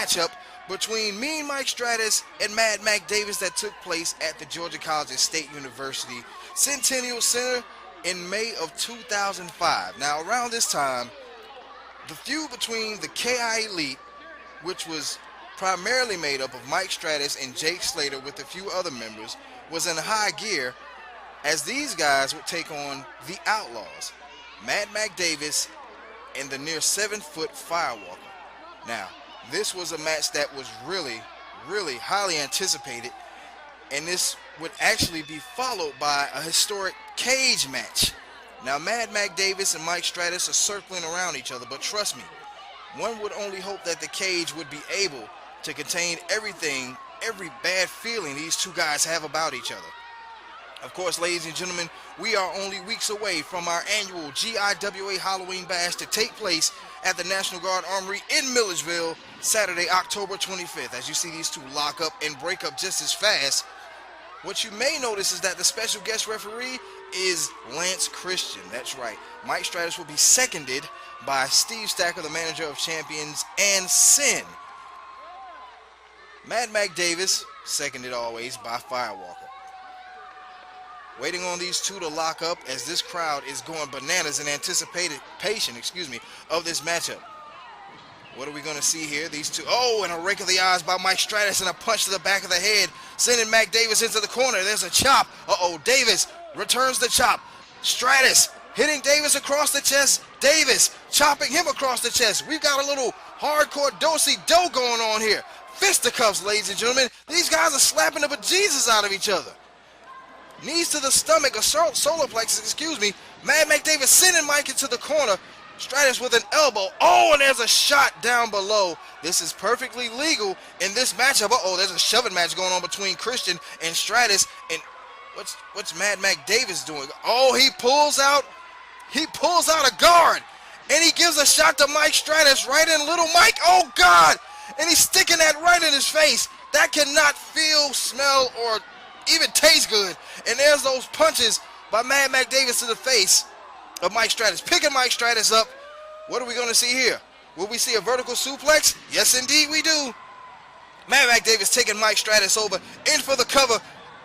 matchup between Mean Mike Stratus and Mad Mac Davis that took place at the Georgia College State University Centennial Center in May of 2005. Now, around this time, the feud between the KI Elite, which was primarily made up of Mike Stratus and Jake Slater with a few other members, was in high gear as these guys would take on the Outlaws, Mad Mac Davis and the near 7-foot Firewalker. Now, this was a match that was really highly anticipated, and this would actually be followed by a historic cage match. Now, Mad Mac Davis and Mike Stratus are circling around each other, but trust me, one would only hope that the cage would be able to contain everything, every bad feeling these two guys have about each other. Of course, ladies and gentlemen, we are only weeks away from our annual GIWA Halloween Bash to take place at the National Guard Armory in Milledgeville, Saturday, October 25th. As you see these two lock up and break up just as fast, what you may notice is that the special guest referee is Lance Christian. That's right. Mike Stratus will be seconded by Steve Stacker, the manager of champions, and Sin. Mad Mac Davis, seconded always by Firewalker. Waiting on these two to lock up as this crowd is going bananas in anticipation, of this matchup. What are we going to see here? These two, and a rake of the eyes by Mike Stratus and a punch to the back of the head, sending Mac Davis into the corner. There's a chop. Davis returns the chop. Stratus hitting Davis across the chest. Davis chopping him across the chest. We've got a little hardcore do-si-do going on here. Fisticuffs, ladies and gentlemen. These guys are slapping the bejesus out of each other. Knees to the stomach, a solar plexus, Mad Mac Davis sending Mike into the corner. Stratus with an elbow. And there's a shot down below. This is perfectly legal in this matchup. There's a shoving match going on between Christian and Stratus. And what's Mad Mac Davis doing? He pulls out a guard. And he gives a shot to Mike Stratus right in Little Mike. Oh, God. And he's sticking that right in his face. That cannot feel, smell, or even taste good. And there's those punches by Mad Mac Davis to the face of Mike Stratus, picking Mike Stratus up. What are we going to see here? Will we see a vertical suplex? Yes, indeed we do. Mad Mac Davis taking Mike Stratus over, in for the cover,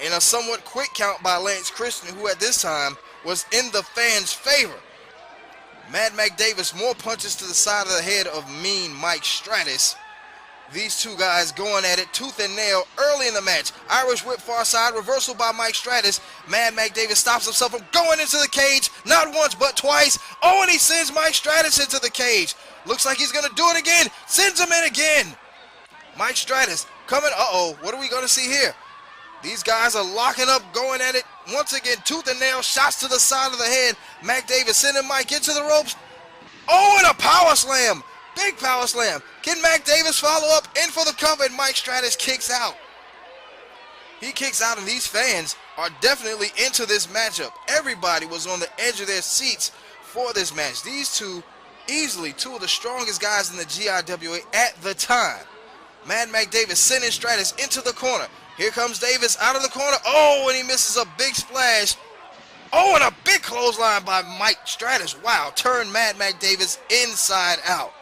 in a somewhat quick count by Lance Christian, who at this time was in the fans' favor. Mad Mac Davis, more punches to the side of the head of Mean Mike Stratus. These two guys going at it tooth and nail early in the match. Irish whip far side, reversal by Mike Stratus. Mad Mac Davis stops himself from going into the cage, not once but twice. And he sends Mike Stratus into the cage. Looks like he's going to do it again. Sends him in again. Mike Stratus coming. What are we going to see here? These guys are locking up, going at it once again, tooth and nail, shots to the side of the head. Mac Davis sending Mike into the ropes. And a power slam. Big power slam. Can Mac Davis follow up? In for the cover, and Mike Stratus kicks out. He kicks out, and these fans are definitely into this matchup. Everybody was on the edge of their seats for this match. These two, easily two of the strongest guys in the GIWA at the time. Mad Mac Davis sending Stratus into the corner. Here comes Davis out of the corner. And he misses a big splash. And a big clothesline by Mike Stratus. Wow, turned Mad Mac Davis inside out.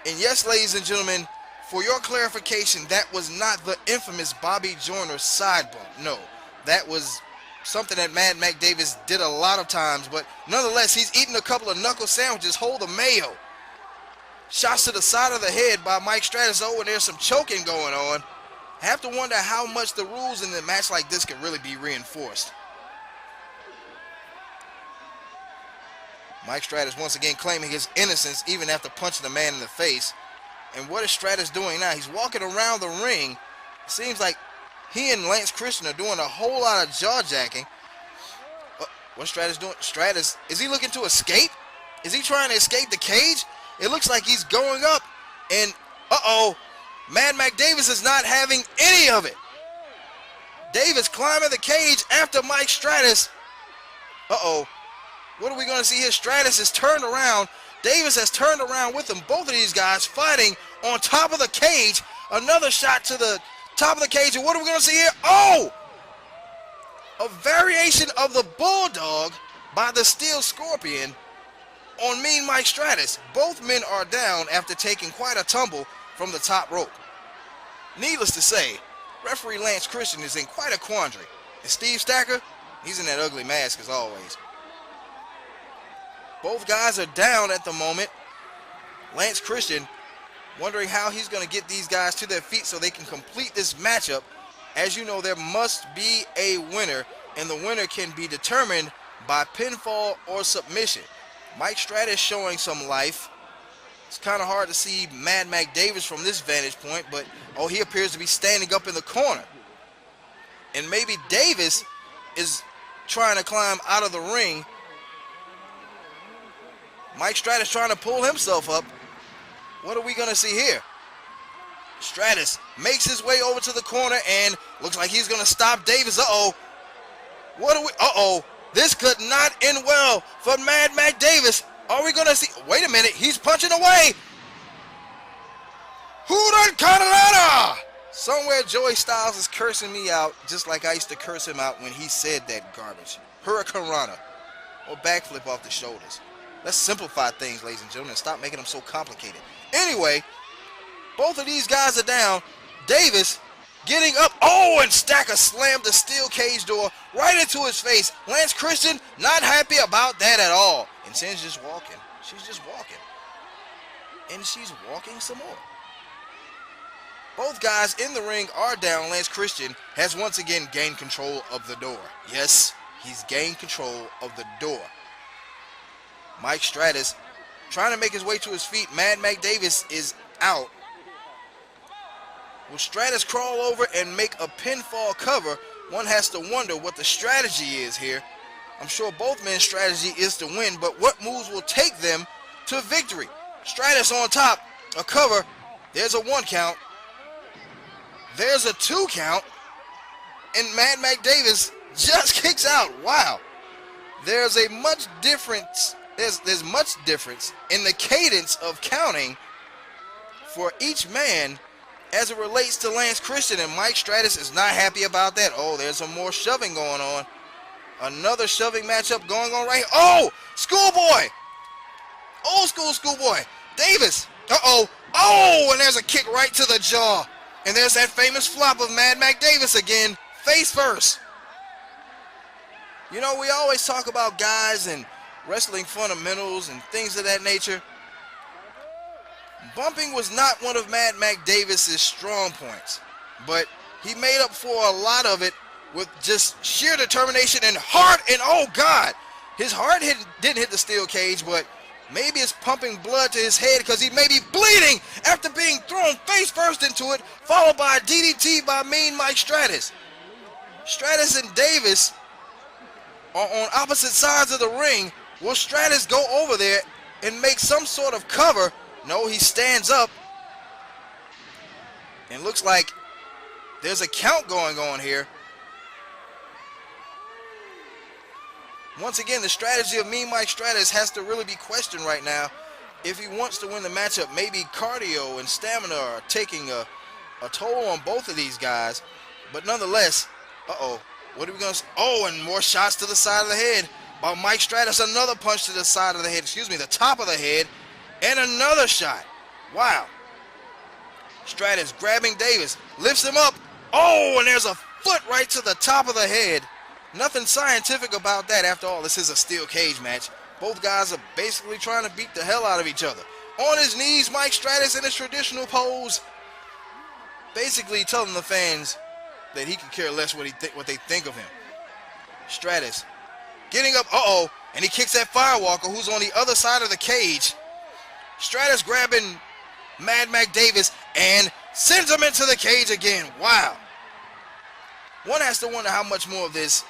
And yes, ladies and gentlemen, for your clarification, that was not the infamous Bobby Joyner side bump. No, that was something that Mad Mac Davis did a lot of times, but nonetheless, he's eating a couple of knuckle sandwiches, hold the mayo. Shots to the side of the head by Mike Stratus. And there's some choking going on. I have to wonder how much the rules in a match like this can really be reinforced. Mike Stratus once again claiming his innocence even after punching the man in the face. And what is Stratus doing now? He's walking around the ring. It seems like he and Lance Christian are doing a whole lot of jaw-jacking. What's Stratus doing? Stratus, is he looking to escape? Is he trying to escape the cage? It looks like he's going up. And, Mad Mac Davis is not having any of it. Davis climbing the cage after Mike Stratus. What are we going to see here? Stratus is turned around. Davis has turned around with them. Both of these guys fighting on top of the cage. Another shot to the top of the cage. And what are we going to see here? A variation of the Bulldog by the Steel Scorpion. on Mean Mike Stratus. Both men are down after taking quite a tumble from the top rope. Needless to say, referee Lance Christian is in quite a quandary. And Steve Stacker, he's in that ugly mask as always. Both guys are down at the moment. Lance Christian wondering how he's going to get these guys to their feet so they can complete this matchup. As you know, there must be a winner, and the winner can be determined by pinfall or submission. Mike Stratus showing some life. It's kind of hard to see Mad Mac Davis from this vantage point, but he appears to be standing up in the corner. And maybe Davis is trying to climb out of the ring. Mike Stratus trying to pull himself up. What are we going to see here? Stratus makes his way over to the corner and looks like he's going to stop Davis. What are we? This could not end well for Mad Mac Davis. Are we going to see? Wait a minute. He's punching away. Who done Canada? Somewhere Joey Styles is cursing me out just like I used to curse him out when he said that garbage. Hurricane Rana or backflip off the shoulders. Let's simplify things, ladies and gentlemen, and stop making them so complicated. Anyway, both of these guys are down. Davis getting up. And Stacker slammed the steel cage door right into his face. Lance Christian not happy about that at all. And Sin's just walking. She's just walking. And she's walking some more. Both guys in the ring are down. Lance Christian has once again gained control of the door. Yes, he's gained control of the door. Mike Stratus trying to make his way to his feet. Mad Mac Davis is out. Will Stratus crawl over and make a pinfall cover? One has to wonder what the strategy is here. I'm sure both men's strategy is to win, but what moves will take them to victory? Stratus on top, a cover. There's a 1 count. There's a 2 count. And Mad Mac Davis just kicks out. Wow. There's a much difference. There's much difference in the cadence of counting for each man as it relates to Lance Christian, and Mike Stratus is not happy about that. There's some more shoving going on. Another shoving matchup going on right here. Schoolboy! Old school Schoolboy. Davis. And there's a kick right to the jaw. And there's that famous flop of Mad Mac Davis again. Face first. You know, we always talk about guys and wrestling fundamentals and things of that nature. Bumping was not one of Mad Mac Davis's strong points, but he made up for a lot of it with just sheer determination and heart. And God, his heart didn't hit the steel cage, but maybe it's pumping blood to his head because he may be bleeding after being thrown face first into it, followed by a DDT by Mean Mike Stratus. Stratus and Davis are on opposite sides of the ring. Will Stratus go over there and make some sort of cover? No, he stands up. And looks like there's a count going on here. Once again, the strategy of Mean Mike Stratus has to really be questioned right now. If he wants to win the matchup, maybe cardio and stamina are taking a toll on both of these guys. But nonetheless, what are we going to... and more shots to the side of the head by Mike Stratus. Another punch to the side of the head, the top of the head. And another shot. Wow. Stratus grabbing Davis. Lifts him up. And there's a foot right to the top of the head. Nothing scientific about that. After all, this is a steel cage match. Both guys are basically trying to beat the hell out of each other. On his knees, Mike Stratus in his traditional pose. Basically telling the fans that he could care less what they think of him. Stratus getting up. And he kicks that Firewalker who's on the other side of the cage. Stratus grabbing Mad Mac Davis and sends him into the cage again. Wow. One has to wonder how much more of this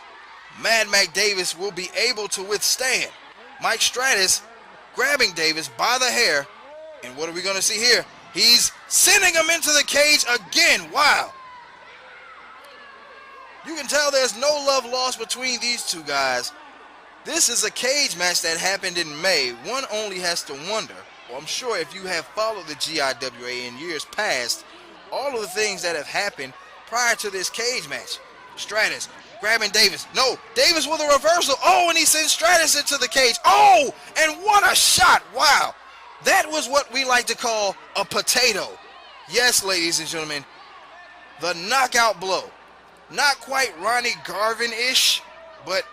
Mad Mac Davis will be able to withstand. Mike Stratus grabbing Davis by the hair. And what are we going to see here? He's sending him into the cage again. Wow. You can tell there's no love lost between these two guys. This is a cage match that happened in May. One only has to wonder. Well, I'm sure if you have followed the GIWA in years past, all of the things that have happened prior to this cage match. Stratus grabbing Davis. No, Davis with a reversal. Oh, and he sends Stratus into the cage. Oh, and what a shot. Wow. That was what we like to call a potato. Yes, ladies and gentlemen, the knockout blow. Not quite Ronnie Garvin-ish, but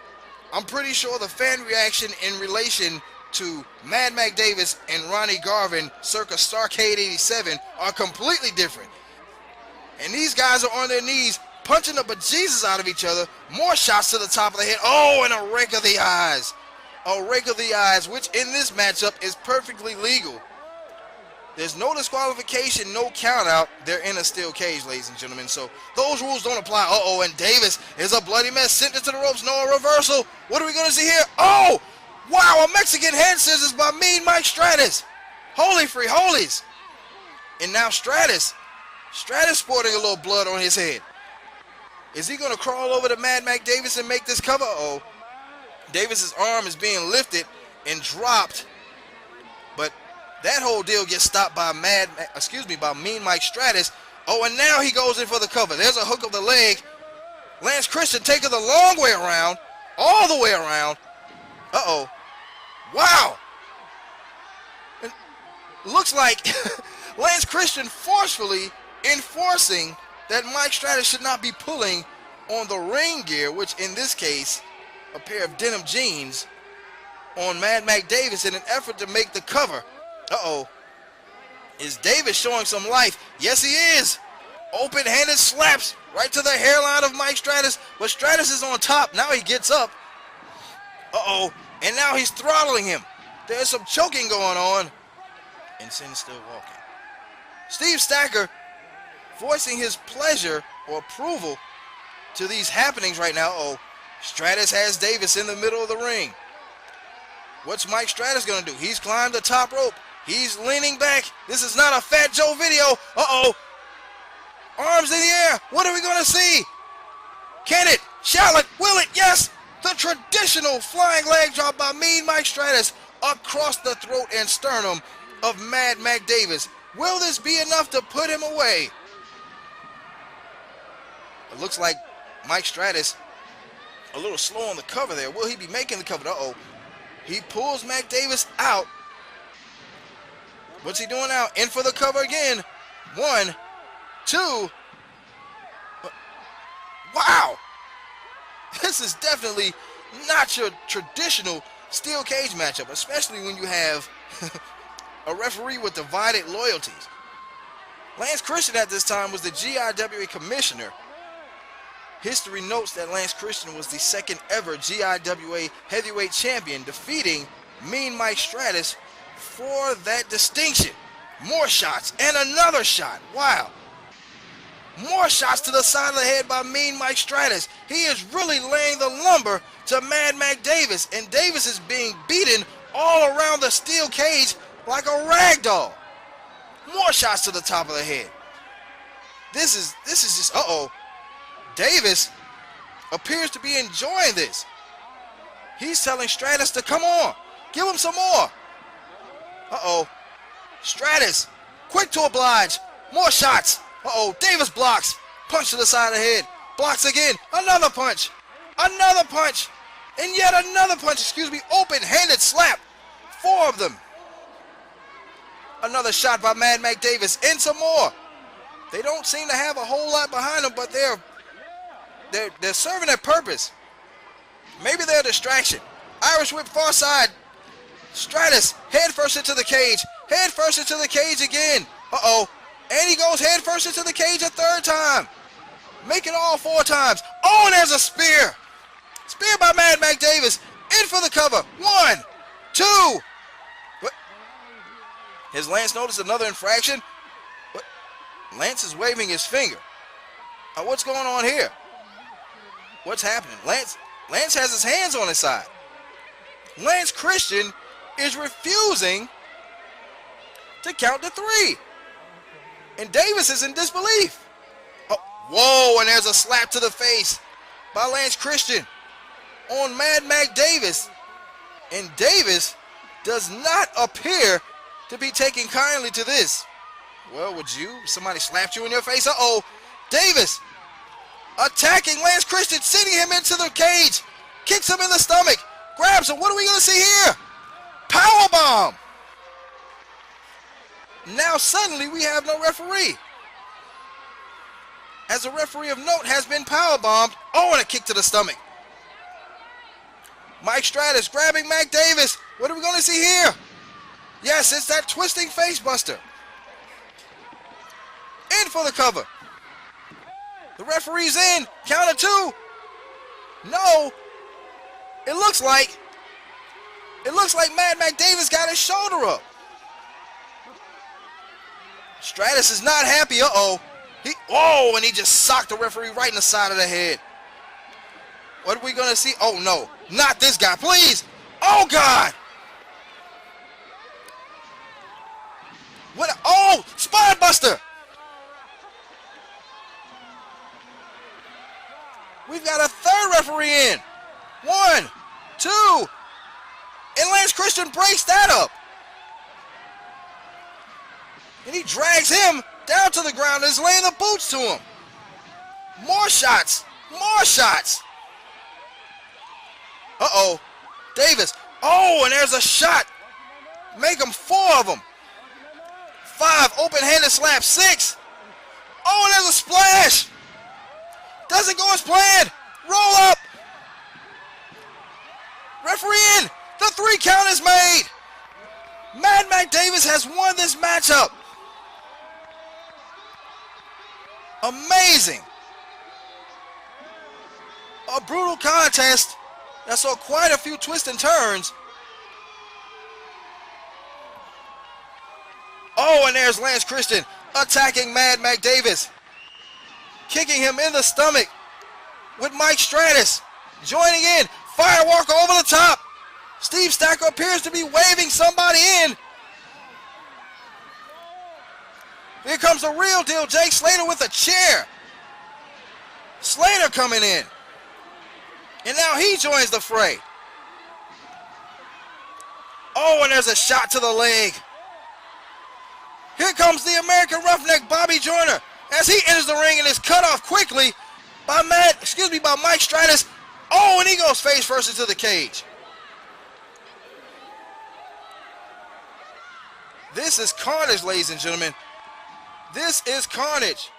I'm pretty sure the fan reaction in relation to Mad Mac Davis and Ronnie Garvin circa Starrcade 87 are completely different. And these guys are on their knees punching the bejesus out of each other. More shots to the top of the head. Oh, and a rake of the eyes. A rake of the eyes, which in this matchup is perfectly legal. There's no disqualification, no count out. They're in a steel cage, ladies and gentlemen. So those rules don't apply. Uh-oh, and Davis is a bloody mess. Sent into the ropes. No, a reversal. What are we going to see here? Oh, wow, a Mexican head scissors by Mean Mike Stratus. Holy free holies. And now Stratus sporting a little blood on his head. Is he going to crawl over to Mad Mac Davis and make this cover? Uh-oh. Davis's arm is being lifted and dropped. But that whole deal gets stopped by by Mean Mike Stratus. Oh, and now he goes in for the cover. There's a hook of the leg. Lance Christian taking the long way around. All the way around. Uh-oh. Wow. It looks like Lance Christian forcefully enforcing that Mike Stratus should not be pulling on the ring gear, which in this case, a pair of denim jeans, on Mad Mac Davis in an effort to make the cover. Uh-oh. Is Davis showing some life? Yes, he is. Open-handed slaps right to the hairline of Mike Stratus, but Stratus is on top. Now he gets up. Uh-oh. And now he's throttling him. There's some choking going on. And Sin's still walking. Steve Stacker voicing his pleasure or approval to these happenings right now. Oh, Stratus has Davis in the middle of the ring. What's Mike Stratus going to do? He's climbed the top rope. He's leaning back. This is not a Fat Joe video. Uh-oh. Arms in the air. What are we going to see? Can it? Shall it? Will it? Yes. The traditional flying leg drop by Mean Mike Stratus across the throat and sternum of Mad Mac Davis. Will this be enough to put him away? It looks like Mike Stratus a little slow on the cover there. Will he be making the cover? Uh-oh. He pulls Mac Davis out. What's he doing now? In for the cover again. 1, 2. Wow. This is definitely not your traditional steel cage matchup, especially when you have a referee with divided loyalties. Lance Christian at this time was the GIWA commissioner. History notes that Lance Christian was the second ever GIWA heavyweight champion, defeating Mean Mike Stratus for that distinction. More shots and another shot. Wow. More shots to the side of the head by Mean Mike Stratus. He is really laying the lumber to Mad Mac Davis, and Davis is being beaten all around the steel cage like a rag doll. More shots to the top of the head. This is just, uh-oh. Davis appears to be enjoying this. He's telling Stratus to come on. Give him some more. Uh-oh. Stratus, quick to oblige. More shots. Uh-oh, Davis blocks. Punch to the side of the head. Blocks again. Another punch. Another punch. And yet another punch, open-handed slap. 4 of them. Another shot by Mad Mac Davis. And some more. They don't seem to have a whole lot behind them, but they're serving their purpose. Maybe they're a distraction. Irish whip far side. Stratus head first into the cage. Head first into the cage again. Uh-oh. And he goes head first into the cage a 3rd time. Make it all 4 times. Oh, and there's a spear. Spear by Mad Mac Davis. In for the cover. 1, 2. What? Has Lance noticed another infraction? What? Lance is waving his finger. What's going on here? What's happening? Lance has his hands on his side. Lance Christian is refusing to count to 3. And Davis is in disbelief. Oh, whoa, and there's a slap to the face by Lance Christian on Mad Mac Davis. And Davis does not appear to be taking kindly to this. Well, would you? Somebody slapped you in your face. Uh-oh. Davis attacking Lance Christian, sending him into the cage, kicks him in the stomach, grabs him. What are we going to see here? Powerbomb. Now suddenly we have no referee, as a referee of note has been powerbombed. Oh, and a kick to the stomach. Mike Stratus grabbing Mac Davis. What are we going to see here? Yes, it's that twisting face buster. In for the cover. The referee's in. Count of 2. No. It looks like Mad Mac Davis got his shoulder up. Stratus is not happy. Uh-oh. And he just socked the referee right in the side of the head. What are we going to see? Oh, no. Not this guy, please. Oh, God. Spine buster. We've got a third referee in. 1, 2. And Lance Christian breaks that up. And he drags him down to the ground and is laying the boots to him. More shots. More shots. Uh-oh. Davis. Oh, and there's a shot. Make them 4 of them. 5. Open-handed slap. 6. Oh, and there's a splash. Doesn't go as planned. Roll up. Referee in. The 3 count is made. Mad Mac Davis has won this matchup. Amazing. A brutal contest that saw quite a few twists and turns. Oh, and there's Lance Christian attacking Mad Mac Davis, kicking him in the stomach with Mike Stratus joining in. Firewalker over the top. Steve Stacker appears to be waving somebody in. Here comes the real deal, Jake Slater with a chair. Slater coming in. And now he joins the fray. Oh, and there's a shot to the leg. Here comes the American Roughneck Bobby Joyner as he enters the ring and is cut off quickly by Mike Stratus. Oh, and he goes face first into the cage. This is carnage, ladies and gentlemen. This is carnage.